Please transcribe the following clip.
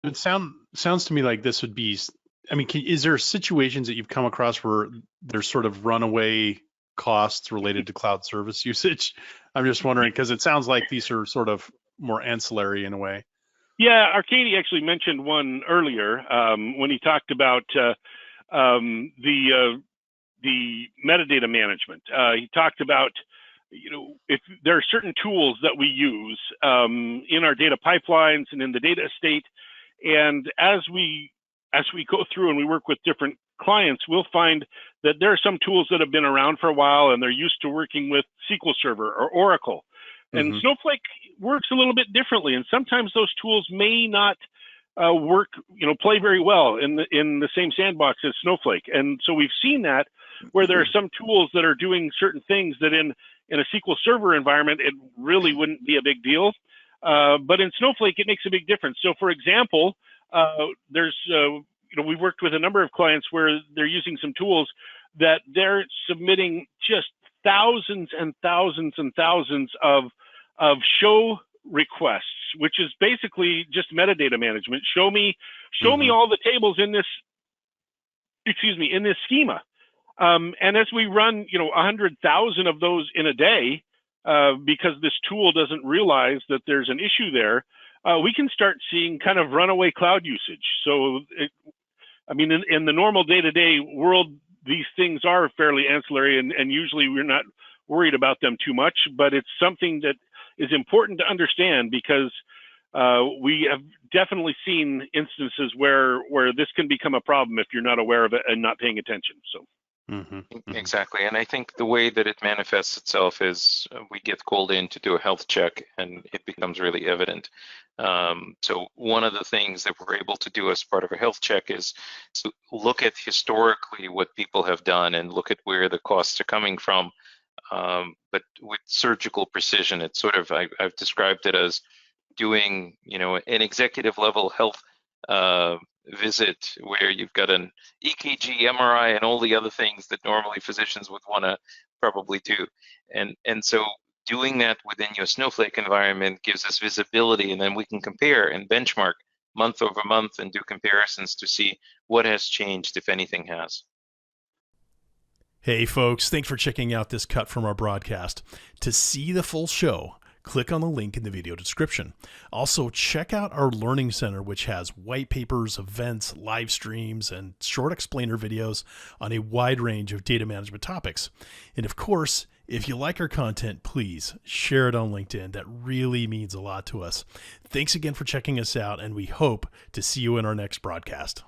It sounds to me like this would be, I mean, is there situations that you've come across where there's sort of runaway costs related to cloud service usage? I'm just wondering because it sounds like these are sort of more ancillary in a way. Yeah, Arcady actually mentioned one earlier when he talked about the metadata management. He talked about, if there are certain tools that we use in our data pipelines and in the data estate, and as we go through and we work with different clients, we'll find that there are some tools that have been around for a while and they're used to working with SQL Server or Oracle. And Hmm. Snowflake works a little bit differently, and sometimes those tools may not work, play very well in the same sandbox as Snowflake. And so we've seen that where there are some tools that are doing certain things that in a SQL Server environment it really wouldn't be a big deal, but in Snowflake it makes a big difference. So, for example, there's we've worked with a number of clients where they're using some tools that they're submitting just thousands and thousands and thousands of show requests, which is basically just metadata management. Show me Hmm. all the tables in this, in this schema. And as we run, 100,000 of those in a day, because this tool doesn't realize that there's an issue there, we can start seeing kind of runaway cloud usage. So, in the normal day-to-day world, these things are fairly ancillary, and usually we're not worried about them too much, but it's something that is important to understand because we have definitely seen instances where this can become a problem if you're not aware of it and not paying attention. So. Hmm. Hmm. Exactly. And I think the way that it manifests itself is we get called in to do a health check and it becomes really evident. So one of the things that we're able to do as part of a health check is to look at historically what people have done and look at where the costs are coming from. But with surgical precision, it's sort of, I've described it as doing, an executive level health visit where you've got an EKG, MRI, and all the other things that normally physicians would want to probably do. And so doing that within your Snowflake environment gives us visibility, and then we can compare and benchmark month over month and do comparisons to see what has changed, if anything has. Hey, folks, thanks for checking out this cut from our broadcast. To see the full show, click on the link in the video description. Also, check out our Learning Center, which has white papers, events, live streams, and short explainer videos on a wide range of data management topics. And of course, if you like our content, please share it on LinkedIn. That really means a lot to us. Thanks again for checking us out, and we hope to see you in our next broadcast.